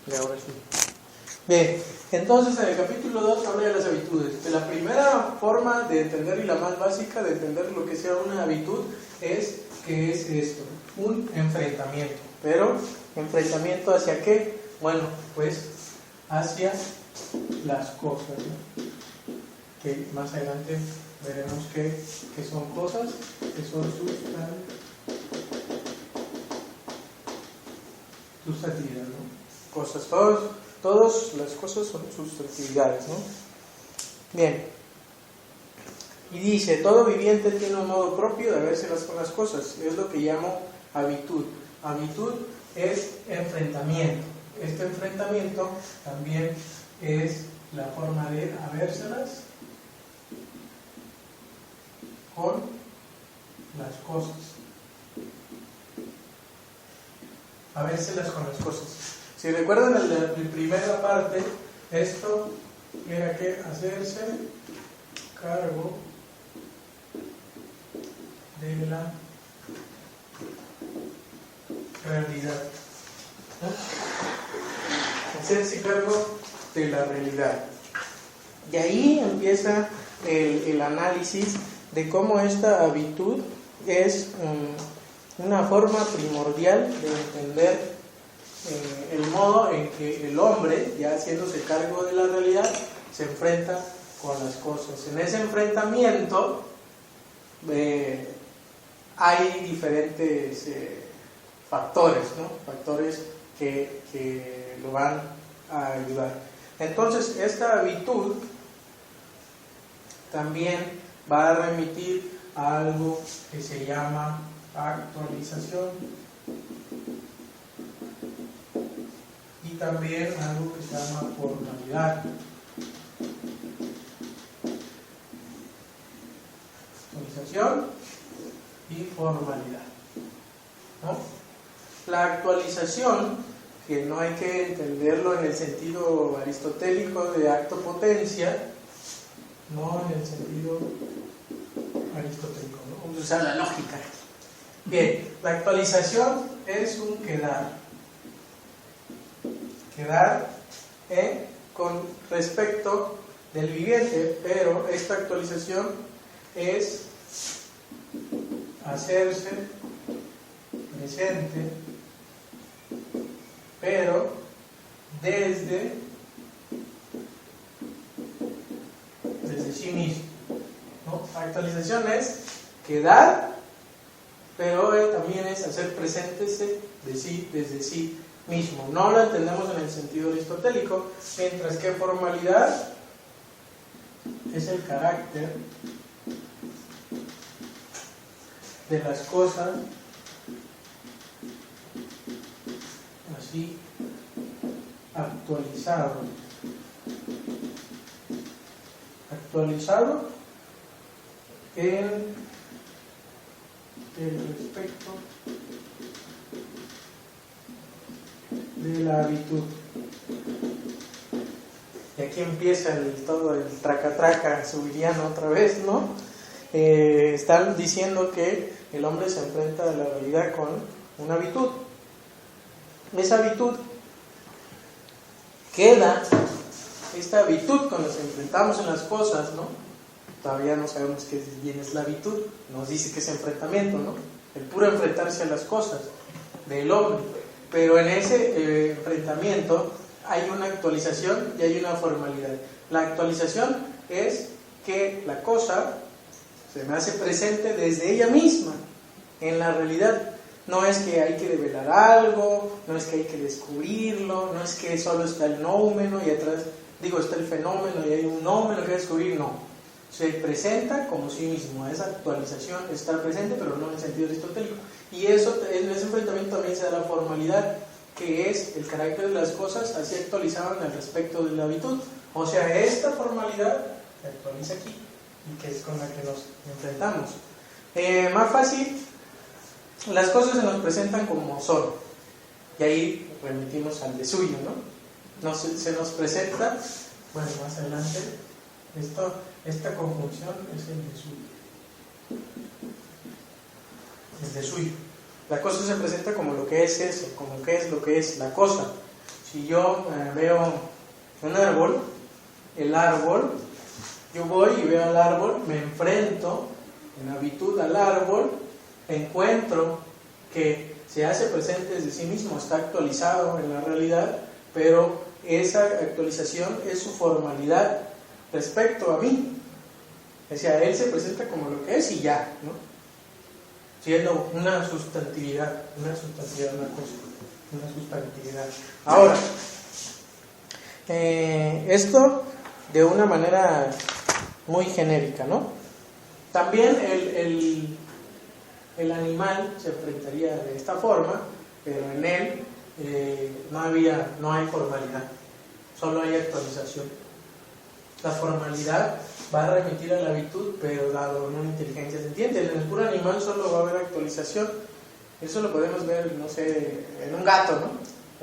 Y ahora sí. Bien, entonces en el capítulo 2 habla de las habitudes. De la primera forma de entender y la más básica de entender lo que sea una habitud es que es esto, un enfrentamiento. Pero, ¿enfrentamiento hacia qué? Bueno, pues hacia las cosas, ¿no? Que más adelante veremos que son cosas, que son sustantividad, ¿no? Cosas, todas las cosas son sustantividades, ¿no? Bien. Y dice, todo viviente tiene un modo propio de verse con las cosas. Es lo que llamo habitud. Habitud es enfrentamiento. Este enfrentamiento también es la forma de habérselas con las cosas. Habérselas con las cosas. Si recuerdan en la primera parte, esto era que hacerse cargo de la realidad, ¿no? Hacerse cargo de la realidad. Y ahí empieza el análisis de cómo esta habitud es una forma primordial de entender el modo en que el hombre, ya haciéndose cargo de la realidad, se enfrenta con las cosas. En ese enfrentamiento hay diferentes factores, ¿no? Factores que lo van a ayudar. Entonces, esta habitud también va a remitir a algo que se llama actualización y también algo que se llama formalidad. Actualización y formalidad, ¿no? La actualización, que no hay que entenderlo en el sentido aristotélico de acto-potencia, no en el sentido aristotélico, ¿no? Vamos a usar la lógica. Bien, la actualización es un quedar con respecto del viviente, pero esta actualización es hacerse presente, pero desde sí mismo, ¿no? Actualización es quedar, pero también es hacer presente desde sí mismo. No lo entendemos en el sentido aristotélico, mientras que formalidad es el carácter de las cosas así actualizado en el respecto de la habitud. Y aquí empieza todo el traca-traca subiriano otra vez, ¿no? Están diciendo que el hombre se enfrenta a la realidad con una habitud. Esa habitud queda, esta habitud con la que enfrentamos en las cosas, ¿no? Todavía no sabemos qué bien es la habitud, nos dice que es enfrentamiento, ¿no? El puro enfrentarse a las cosas del hombre. Pero en ese enfrentamiento hay una actualización y hay una formalidad. La actualización es que la cosa se me hace presente desde ella misma, en la realidad. No es que hay que develar algo, no es que hay que descubrirlo, no es que solo está el nóumeno y atrás, está el fenómeno y hay un nóumeno que descubrir, no. Se presenta como sí mismo, esa actualización está presente, pero no en el sentido aristotélico. Y eso, en ese enfrentamiento también se da la formalidad, que es el carácter de las cosas así actualizaban al respecto de la habitud. O sea, esta formalidad se actualiza aquí, y que es con la que nos enfrentamos. Más fácil, las cosas se nos presentan como son, y ahí remitimos al de suyo, ¿no? Se nos presenta, bueno, más adelante, esta conjunción es el de suyo. El de suyo. La cosa se presenta como lo que es eso, como que es lo que es la cosa. Si yo veo un árbol, el árbol, yo voy y veo al árbol, me enfrento en habitud al árbol, encuentro que se hace presente desde sí mismo, está actualizado en la realidad, pero esa actualización es su formalidad respecto a mí. O sea, él se presenta como lo que es y ya, ¿no? Siendo una sustantividad, una cosa, una sustantividad. Ahora, esto de una manera muy genérica, ¿no? También el animal se enfrentaría de esta forma, pero en él no hay formalidad, solo hay actualización. La formalidad va a remitir a la virtud, pero dado en una inteligencia sentiente. En el puro animal solo va a haber actualización. Eso lo podemos ver, no sé, en un gato, ¿no?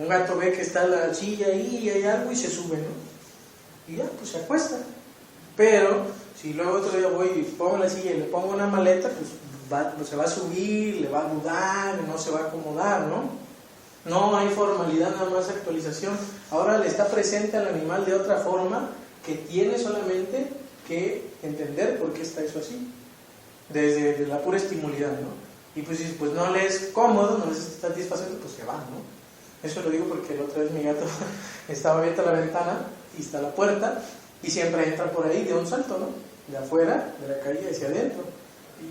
Un gato ve que está la silla ahí y hay algo y se sube, ¿no? Y ya, pues se acuesta. Pero si luego otro día voy y pongo la silla y le pongo una maleta, pues se va a subir, le va a dudar, no se va a acomodar, ¿no? No hay formalidad, nada más actualización. Ahora le está presente al animal de otra forma que tiene solamente que entender por qué está eso así, desde la pura estimulidad, ¿no? Y pues si no le es cómodo, no les está satisfaciendo, pues se va, ¿no? Eso lo digo porque la otra vez mi gato estaba abierta la ventana y está la puerta y siempre entra por ahí de un salto, ¿no? De afuera, de la calle hacia adentro.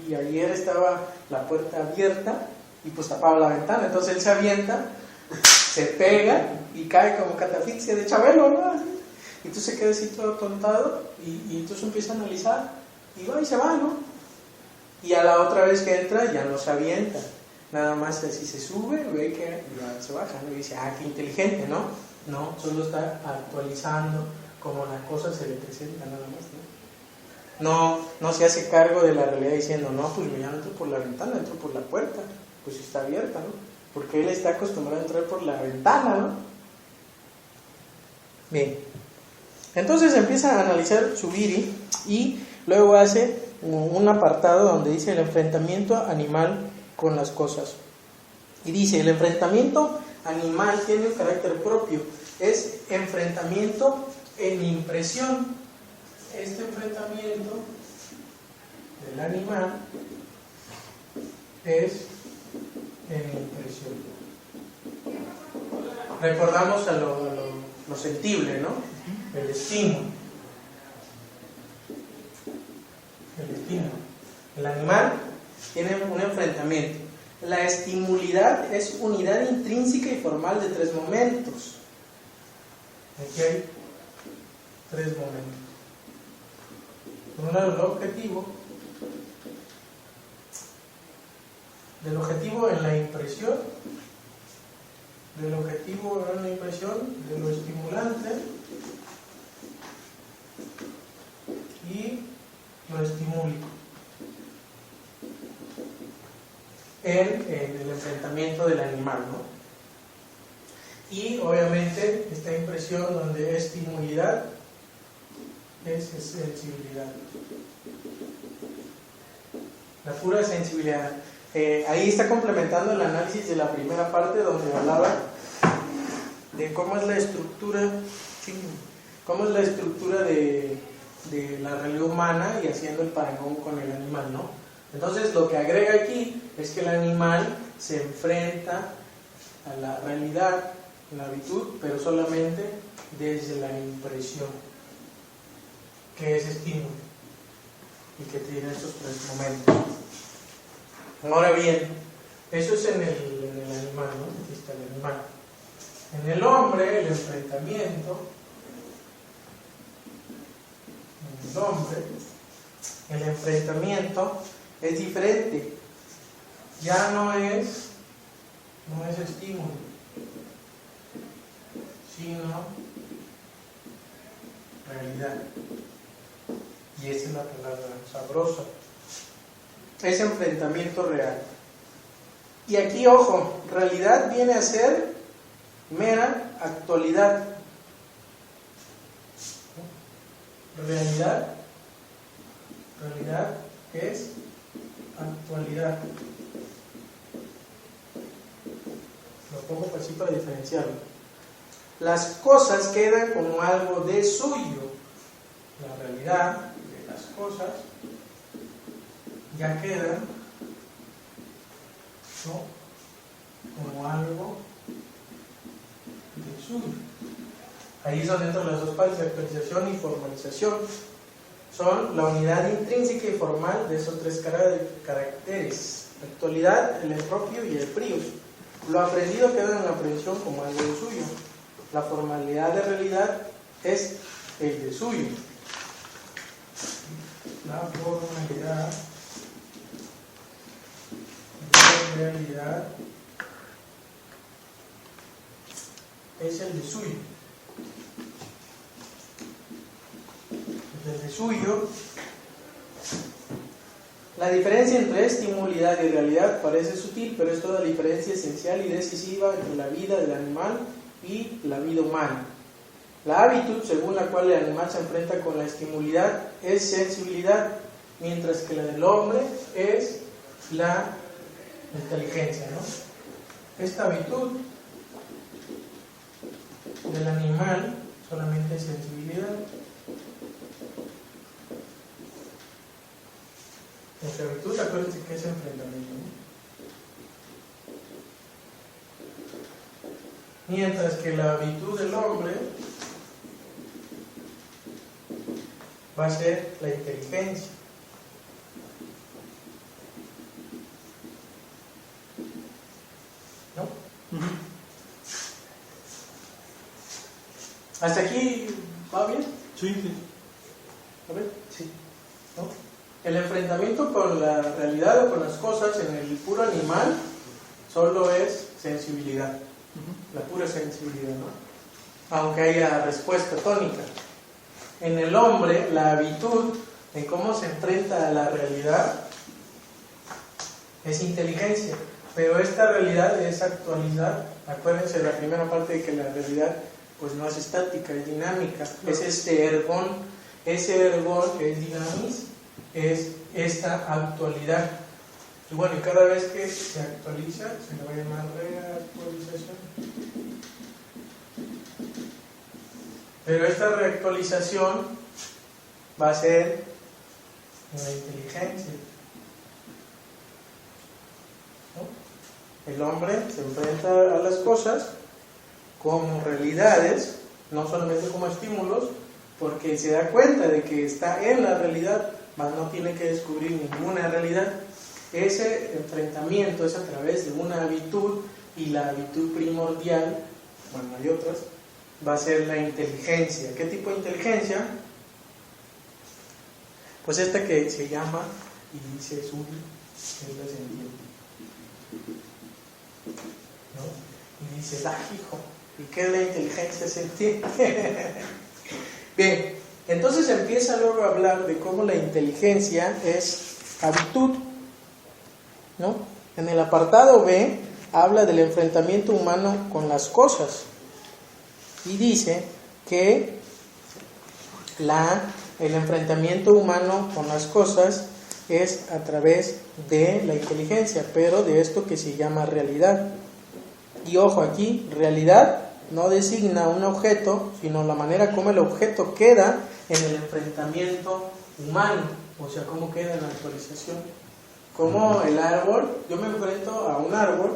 Y ayer estaba la puerta abierta y pues tapaba la ventana, entonces él se avienta, se pega y cae como catafixia de Chabelo, ¿no? Y entonces se queda así todo tontado y entonces empieza a analizar y va y se va, ¿no? Y a la otra vez que entra ya no se avienta, nada más así se sube, ve que ya se baja, ¿no? Y dice, qué inteligente, ¿no? No, solo está actualizando como la cosa se le presenta, nada más, ¿no? No se hace cargo de la realidad diciendo, no, pues yo ya no entro por la ventana, entro por la puerta, pues está abierta, ¿no? Porque él está acostumbrado a entrar por la ventana, ¿no? Bien. Entonces empieza a analizar Zubiri y luego hace un apartado donde dice el enfrentamiento animal con las cosas. Y dice, el enfrentamiento animal tiene un carácter propio, es enfrentamiento en impresión. Este enfrentamiento del animal es en impresión. Recordamos a lo sensible, ¿no? El estímulo. El animal tiene un enfrentamiento. La estimulidad es unidad intrínseca y formal de tres momentos. Aquí hay tres momentos. Por un lado, el objetivo. Del objetivo en la impresión. Del objetivo en la impresión, de lo estimulante y lo estimúlico en el enfrentamiento del animal, ¿no? Y obviamente esta impresión donde es estimulidad es sensibilidad, la pura sensibilidad. Ahí está complementando el análisis de la primera parte donde hablaba de cómo es la estructura de la realidad humana y haciendo el parangón con el animal, ¿no? Entonces lo que agrega aquí es que el animal se enfrenta a la realidad, la virtud, pero solamente desde la impresión, que es estímulo y que tiene esos tres momentos. Ahora bien, eso es en el animal, ¿no? Aquí está el animal. En el hombre, el enfrentamiento, el enfrentamiento es diferente. Ya no es estímulo, sino realidad. Y esa es la palabra sabrosa. Es enfrentamiento real. Y aquí, ojo, realidad viene a ser mera actualidad. Realidad es actualidad. Lo pongo así para diferenciarlo. las cosas quedan como algo de suyo. La realidad de las cosas ya quedan, ¿no?, como algo de suyo. Ahí son dentro de las dos partes, actualización y formalización. Son la unidad intrínseca y formal de esos tres caracteres: la actualidad, el propio y el prius. Lo aprendido queda en la aprehensión como algo de suyo. La formalidad de realidad es el de suyo. La formalidad de realidad es el de suyo. El de suyo. La diferencia entre estimulidad y realidad parece sutil, pero es toda la diferencia esencial y decisiva entre la vida del animal y la vida humana. La habitud, según la cual el animal se enfrenta con la estimulidad, es sensibilidad, mientras que la del hombre es la inteligencia, ¿no? Esta habitud del animal solamente es sensibilidad. Nuestra habitud, acuérdense que es enfrentamiento, ¿no? Mientras que la habitud del hombre va a ser la inteligencia. ¿No? ¿Hasta aquí va bien? Sí, sí. ¿A ver? Sí. ¿No? El enfrentamiento con la realidad o con las cosas en el puro animal solo es sensibilidad, la pura sensibilidad, ¿no? Aunque haya respuesta tónica. En el hombre, la habitud en cómo se enfrenta a la realidad es inteligencia, pero esta realidad es actualizar. Acuérdense de la primera parte de que la realidad pues no es estática, es dinámica, es este ergón. Ese ergón que es dinamis es esta actualidad. Y bueno, y cada vez que se actualiza, se le va a llamar reactualización. Pero esta reactualización va a ser en la inteligencia, ¿no? El hombre se enfrenta a las cosas como realidades, no solamente como estímulos, porque se da cuenta de que está en la realidad, mas no tiene que descubrir ninguna realidad. Ese enfrentamiento es a través de una habitud, y la habitud primordial, bueno, hay otras, va a ser la inteligencia. ¿Qué tipo de inteligencia? Pues esta que se llama y dice es la sentiente, ¿no? Y dice, hijo, ¿y qué es la inteligencia sentiente? Bien, entonces empieza luego a hablar de cómo la inteligencia es habitud, ¿no? En el apartado B habla del enfrentamiento humano con las cosas y dice que el enfrentamiento humano con las cosas es a través de la inteligencia, pero de esto que se llama realidad. Y ojo aquí, realidad no designa un objeto, sino la manera como el objeto queda en el enfrentamiento humano, o sea, cómo queda en la actualización. Como el árbol, yo me enfrento a un árbol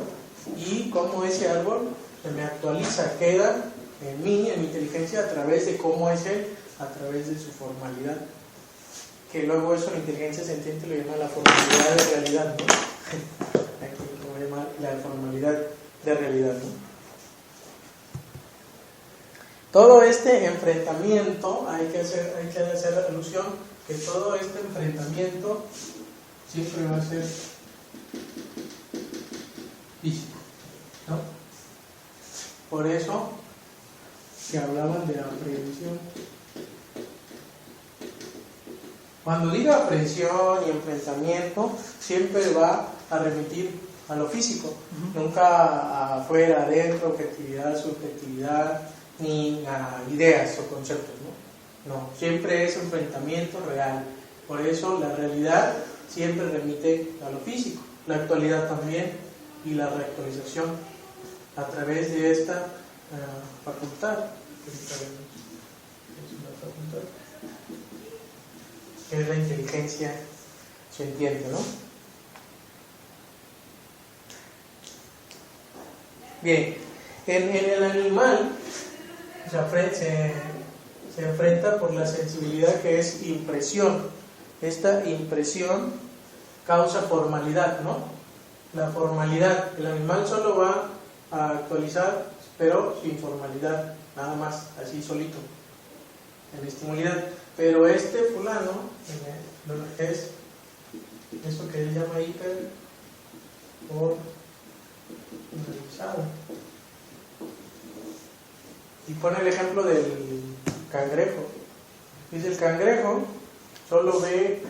y cómo ese árbol se me actualiza, queda en mí, en mi inteligencia, a través de cómo es él, a través de su formalidad. Que luego eso la inteligencia sentiente lo llama la formalidad de realidad, ¿no? Aquí lo llama la formalidad de realidad, ¿no? Todo este enfrentamiento, hay que hacer alusión que todo este enfrentamiento siempre va a ser físico, ¿no? Por eso que hablaban de aprehensión. Cuando diga aprehensión y enfrentamiento, siempre va a remitir a lo físico, nunca afuera, adentro, objetividad, subjetividad, ni a ideas o conceptos, ¿no? No, siempre es enfrentamiento real. Por eso la realidad siempre remite a lo físico, la actualidad también, y la reactualización a través de esta facultad, que es la inteligencia sentiente, ¿no? Bien, en el animal se enfrenta por la sensibilidad, que es impresión. Esta impresión causa formalidad, ¿no? La formalidad, el animal solo va a actualizar, pero sin formalidad, nada más, así solito, en estimulidad. Pero este fulano es eso que él llama hiper formalizado. Y pone el ejemplo del cangrejo. Dice: el cangrejo solo ve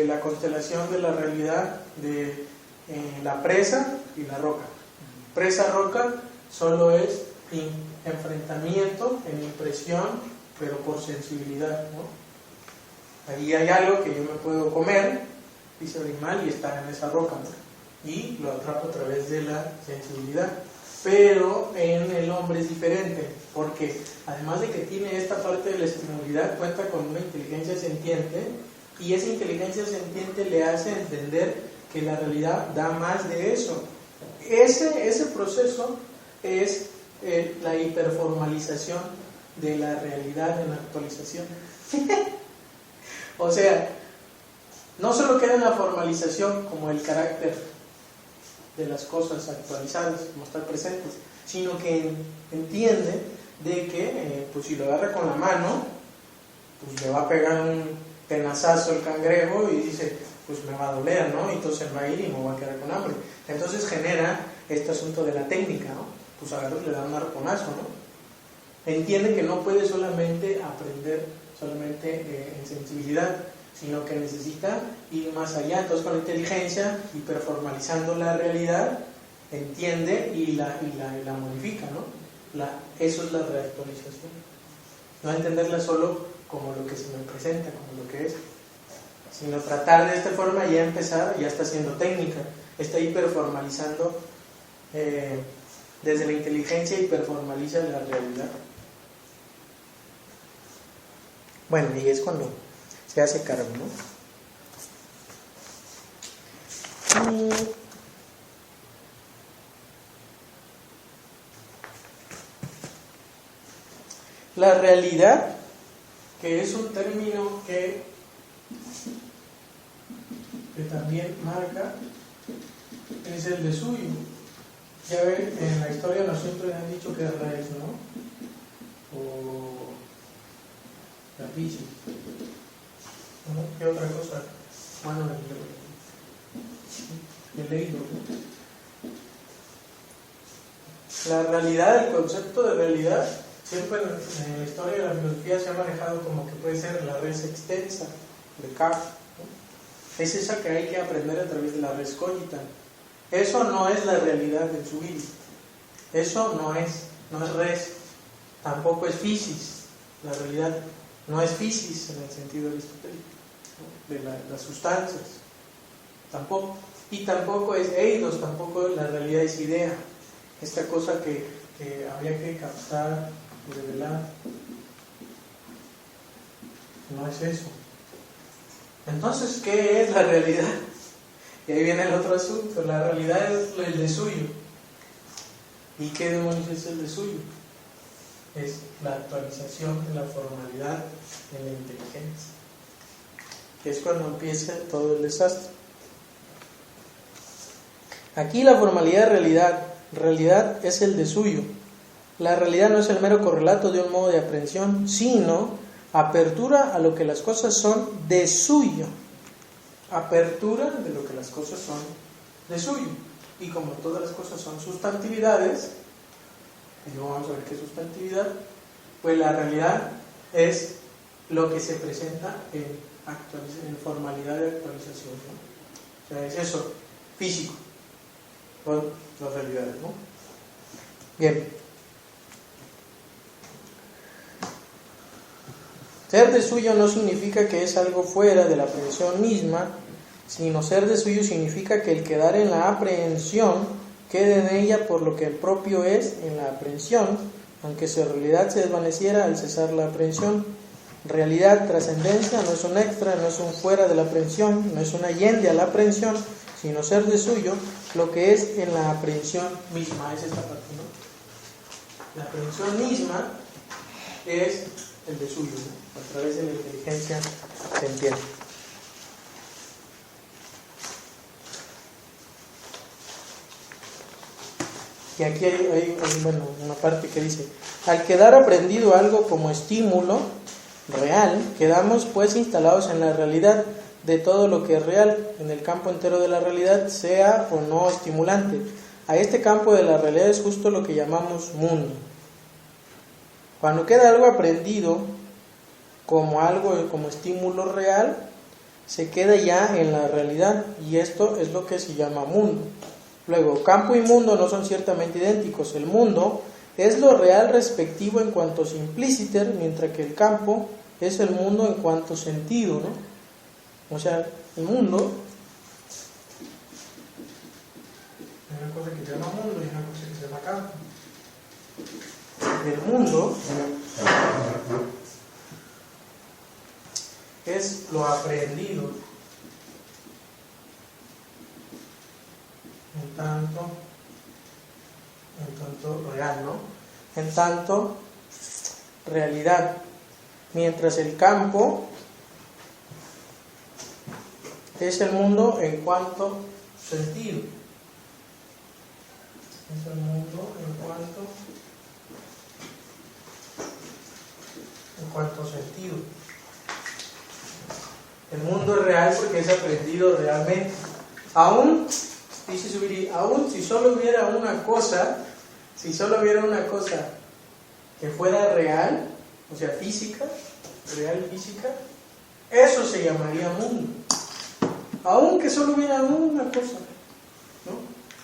la constelación de la realidad de la presa y la roca. Presa-roca solo es enfrentamiento en impresión, pero por sensibilidad, ¿no? Ahí hay algo que yo me puedo comer, dice el animal, y está en esa roca, ¿no? Y lo atrapo a través de la sensibilidad. Pero en el hombre es diferente, porque además de que tiene esta parte de la estimulidad, cuenta con una inteligencia sentiente, y esa inteligencia sentiente le hace entender que la realidad da más de eso. Ese proceso es la hiperformalización de la realidad en la actualización. O sea, no solo queda en la formalización como el carácter de las cosas actualizadas, como estar presentes, sino que entiende de que pues si lo agarra con la mano, pues le va a pegar un tenazazo el cangrejo y dice: pues me va a doler, ¿no? Y entonces va a ir y me voy a quedar con hambre. Entonces genera este asunto de la técnica, ¿no? Pues agarra y le da un arponazo, ¿no? Entiende que no puede solamente aprender en sensibilidad, sino que necesita ir más allá. Entonces con la inteligencia, hiperformalizando la realidad, entiende y la modifica, ¿no? Eso es la reactualización. No entenderla solo como lo que se me presenta, como lo que es, sino tratar de esta forma ya empezar, ya está haciendo técnica, está hiperformalizando, desde la inteligencia hiperformaliza la realidad. Bueno, y es cuando se hace cargo, ¿no? La realidad, que es un término que también marca, es el de suyo. Ya ven, en la historia nos siempre han dicho que es raíz, ¿no? O la pichi. ¿No? ¿Qué otra cosa? Bueno, el leído. La realidad, el concepto de realidad, siempre en la historia de la filosofía se ha manejado como que puede ser la res extensa de Kant, ¿no? Es esa que hay que aprender a través de la res cogita. Eso no es la realidad en su vida. Eso no es res, tampoco es physis. La realidad no es physis en el sentido aristotélico, ¿no? De las sustancias, tampoco. Y tampoco es eidos, tampoco la realidad es idea. Esta cosa que habría que captar y revelar. No es eso. Entonces, ¿qué es la realidad? Y ahí viene el otro asunto. La realidad es el de suyo. ¿Y qué demonios es el de suyo? Es la actualización de la formalidad en la inteligencia, que es cuando empieza todo el desastre. Aquí la formalidad de realidad es el de suyo. La realidad no es el mero correlato de un modo de aprehensión, sino apertura a lo que las cosas son de suyo. Apertura de lo que las cosas son de suyo. Y como todas las cosas son sustantividades, y luego vamos a ver qué es sustantividad, pues la realidad es lo que se presenta en formalidad de actualización, ¿no? O sea, es eso, físico, con las realidades, ¿no? Bien. Ser de suyo no significa que es algo fuera de la aprehensión misma, sino ser de suyo significa que el quedar en la aprehensión quede en ella por lo que el propio es en la aprehensión, aunque su realidad se desvaneciera al cesar la aprehensión. Realidad, trascendencia, no es un extra, no es un fuera de la aprehensión, no es un allende a la aprehensión, sino ser de suyo, lo que es en la aprehensión misma. Es esta parte, ¿no? La aprehensión misma es el de suyo, ¿no? A través de la inteligencia se entiende. Y aquí hay una parte que dice: al quedar aprendido algo como estímulo real, quedamos pues instalados en la realidad de todo lo que es real, en el campo entero de la realidad, sea o no estimulante. A este campo de la realidad es justo lo que llamamos mundo. Cuando queda algo aprendido como estímulo real, se queda ya en la realidad, y esto es lo que se llama mundo. Luego, campo y mundo no son ciertamente idénticos. El mundo es lo real respectivo en cuanto simpliciter, mientras que el campo es el mundo en cuanto sentido, ¿no? O sea, el mundo, hay una cosa que se llama mundo y una cosa que se llama campo. El mundo es lo aprendido en tanto real, ¿no? En tanto realidad, mientras el campo es el mundo en cuanto sentido. Es el mundo en cuanto sentido. El mundo es real porque es aprendido realmente. Aún, dice Zubiri, aún si solo hubiera una cosa que fuera real, o sea, física, real física, eso se llamaría mundo. Aunque solo hubiera una cosa, ¿no?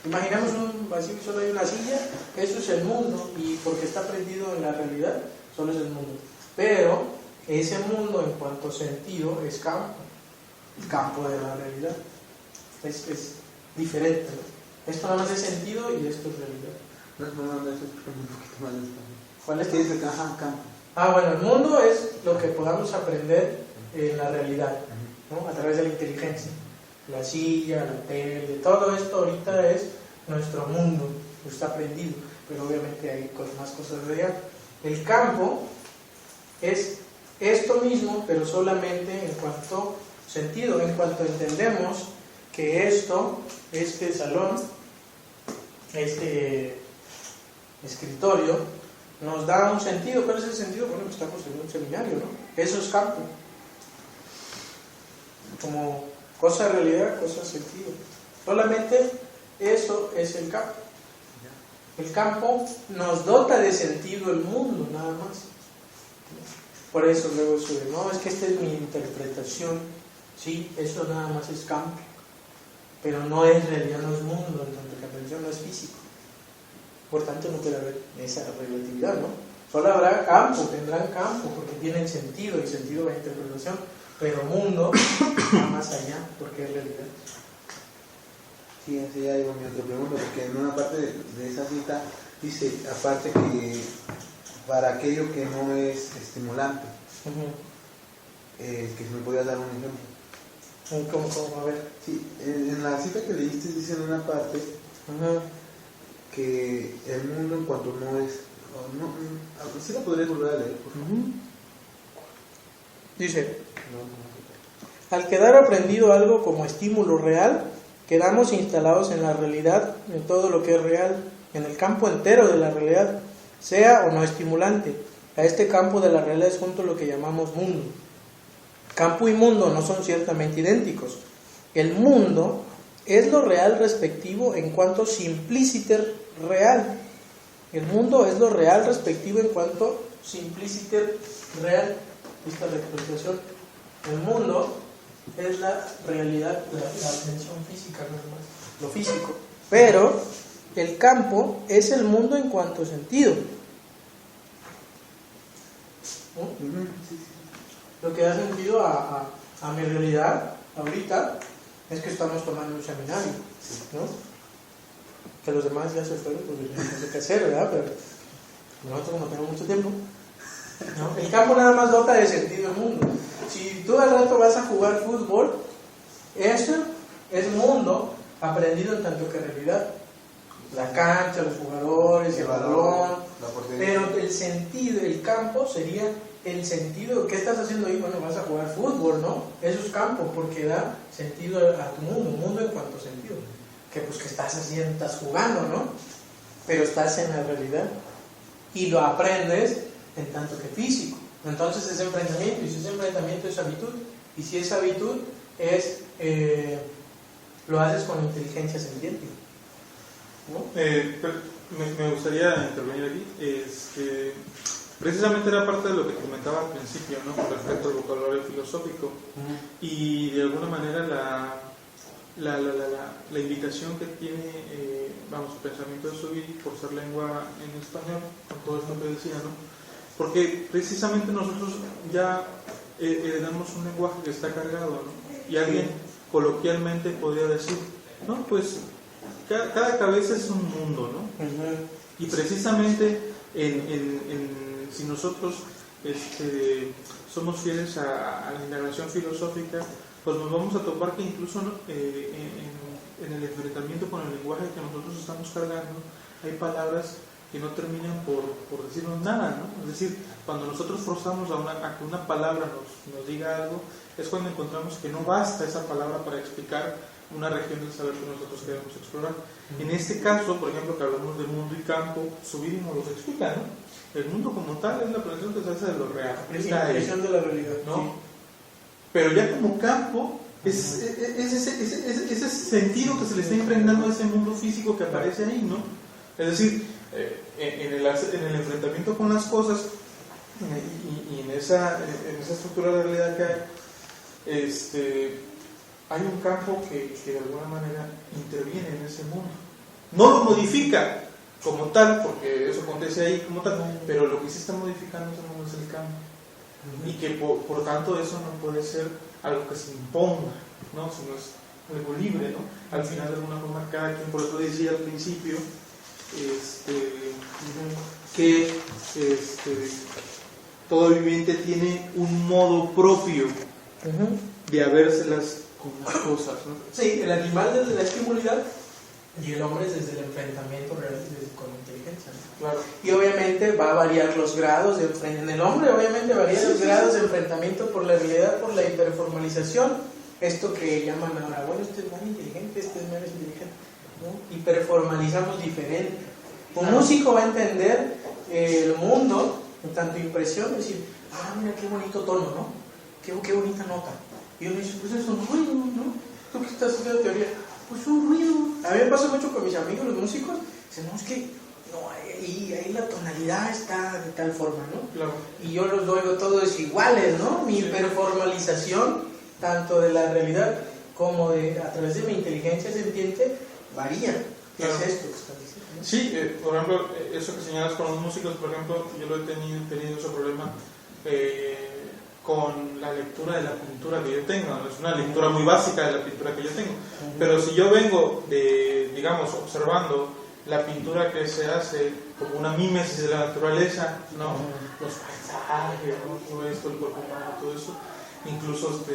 Imaginemos un vacío y solo hay una silla, eso es el mundo, y porque está aprendido en la realidad, solo es el mundo. Pero ese mundo en cuanto sentido es campo, el campo de la realidad. Es diferente, ¿no? Esto nada más es sentido y esto es realidad. ¿Cuál es? ¿Qué dice campo? Bueno, el mundo es lo que podamos aprender en la realidad, ¿no? A través de la inteligencia. La silla, la tele, todo esto ahorita es nuestro mundo, está aprendido, pero obviamente hay más cosas de allá. El campo es esto mismo, pero solamente en cuanto sentido, en cuanto entendemos que esto, este salón, este escritorio, nos da un sentido. ¿Cuál es el sentido? Bueno, estamos en un seminario, ¿no? Eso es campo. Como cosa realidad, cosa sentido. Solamente eso es el campo. El campo nos dota de sentido el mundo, nada más. Por eso luego eso de, no, es que esta es mi interpretación. Sí, eso nada más es campo. Pero no es realidad, no es mundo, en donde la aprehensión no es físico. Por tanto, no puede haber esa relatividad, ¿no? Solo habrá campo, tendrán campo, porque tienen sentido, y sentido va a interpretación. Pero mundo va más allá, porque es realidad. Sí, así hay mi otra pregunta, porque en una parte de esa cita dice, aparte que para aquello que no es estimulante, que se me podía dar un ejemplo. ¿Cómo? A ver. Sí, en la cita que leíste dice en una parte que el mundo en cuanto no es... ¿Sí la podría volver a leer, por favor? Dice, al quedar aprendido algo como estímulo real, quedamos instalados en la realidad, en todo lo que es real, en el campo entero de la realidad, sea o no estimulante. A este campo de la realidad es junto lo que llamamos mundo. Campo y mundo no son ciertamente idénticos. El mundo es lo real respectivo en cuanto simpliciter real. El mundo es lo real respectivo en cuanto simpliciter real. Esta representación. El mundo es la realidad, la atención física, no es más, lo físico. Pero el campo es el mundo en cuanto sentido. Lo que da sentido a mi realidad ahorita es que estamos tomando un seminario, ¿no? Que los demás ya se fueron, pues no sé qué hacer, ¿verdad? nosotros como tenemos mucho tiempo, ¿no? El campo nada más dota de sentido el mundo. Si tú al rato vas a jugar fútbol, eso es mundo aprendido en tanto que realidad. La cancha, los jugadores, el balón, pero el sentido, el campo sería el sentido. ¿Qué estás haciendo ahí? Bueno, vas a jugar fútbol, ¿no? Eso es campo, porque da sentido a tu mundo en cuanto a sentido. Que pues que estás haciendo, estás jugando, ¿no? Pero estás en la realidad y lo aprendes en tanto que físico. Entonces es enfrentamiento, y si es enfrentamiento es habitud, y si es habitud es lo haces con inteligencia sintiente, ¿no? Me gustaría intervenir aquí. Precisamente era parte de lo que comentaba al principio, ¿no? Con respecto al vocabulario filosófico, y de alguna manera la invitación que tiene, el pensamiento de Zubiri por ser lengua en español, con todo esto que decía, ¿no? Porque precisamente nosotros ya heredamos un lenguaje que está cargado, ¿no? Y alguien coloquialmente podría decir, no, pues cada cabeza es un mundo, ¿no? Y precisamente si nosotros somos fieles a la indagación filosófica, pues nos vamos a topar que incluso, ¿no? En el enfrentamiento con el lenguaje que nosotros estamos cargando, hay palabras que no terminan por decirnos nada, ¿no? Es decir, cuando nosotros forzamos a que una palabra nos diga algo, es cuando encontramos que no basta esa palabra para explicar una región del saber que nosotros queremos explorar. En este caso, por ejemplo, que hablamos de mundo y campo, Zubiri nos los explica, ¿no? El mundo como tal es la proyección que se hace de lo real. Es la proyección de la realidad, ¿no? Sí. Pero ya como campo, es ese sentido que se le está impregnando a ese mundo físico que aparece ahí, ¿no? Es decir, en el enfrentamiento con las cosas y en esa estructura de realidad que hay, hay un campo que de alguna manera interviene en ese mundo. No lo modifica como tal, porque eso acontece ahí como tal, pero lo que sí está modificando ese mundo es el campo. Y que por tanto eso no puede ser algo que se imponga, ¿no? Sino es algo libre, ¿no? Al final, de alguna forma, cada quien, por eso decía al principio, que todo viviente tiene un modo propio de habérselas con las cosas, ¿no? Sí, el animal desde la estimulidad y el hombre desde el enfrentamiento real con inteligencia, ¿no? Claro. Y obviamente va a variar los grados de enfrentamiento. En el hombre obviamente varían los grados de enfrentamiento por la realidad, por la hiperformalización. Esto que llaman ahora, bueno, este es más inteligente, este es menos inteligente, ¿no? Hiperformalizamos diferente. Un músico va a entender el mundo en tanto impresión, decir, mira qué bonito tono, ¿no? Qué bonita nota. Y uno dice, pues es un ruido, ¿no? ¿Tú qué estás haciendo teoría? Pues un ruido. A mí me pasa mucho con mis amigos, los músicos. Dicen, no, es que no, ahí la tonalidad está de tal forma, ¿no? Claro. Y yo los oigo todos iguales, ¿no? Mi hiperformalización, tanto de la realidad como a través de mi inteligencia sintiente, varía. ¿Qué Claro. es esto que estás diciendo? Sí, por ejemplo, eso que señalas con los músicos, por ejemplo, yo lo he tenido ese problema con la lectura de la pintura que yo tengo. Es una lectura muy básica de la pintura que yo tengo. Pero si yo vengo digamos, observando la pintura que se hace como una mímesis de la naturaleza, ¿no? Los paisajes, ¿no? Todo esto, el cuerpo humano, todo eso, incluso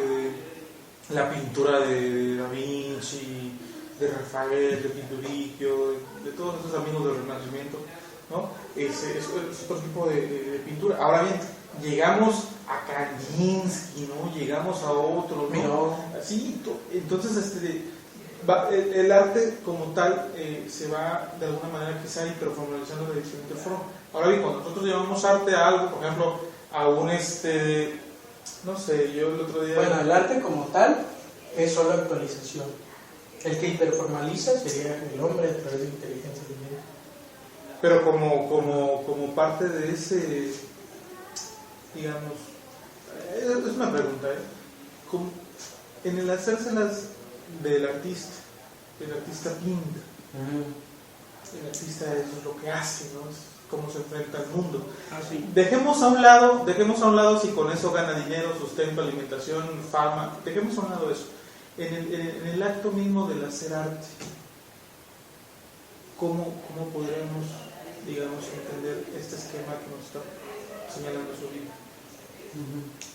la pintura de Da Vinci, de Rafael, de Pinturicchio, de todos esos amigos del Renacimiento, ¿no? Es otro tipo de pintura. Ahora bien, llegamos a Kandinsky, ¿no? Llegamos a otros, ¿no? Sí, entonces el arte como tal se va de alguna manera quizá hiperformalizando de diferente forma. Ahora bien, cuando nosotros llamamos arte a algo, por ejemplo, a un no sé, yo el otro día... Bueno, el arte como tal es solo actualización. El que hiperformaliza sería el hombre a través de inteligencia divina. Pero como parte de ese, digamos, es una pregunta, en el hacérselas del artista pinta, el artista eso es lo que hace, ¿no? Es cómo se enfrenta al mundo. Sí. Dejemos a un lado si con eso gana dinero, sustento, alimentación, fama, dejemos a un lado eso. En el acto mismo del hacer arte, ¿cómo podremos digamos, entender este esquema que nos está señalando su vida. Ujú.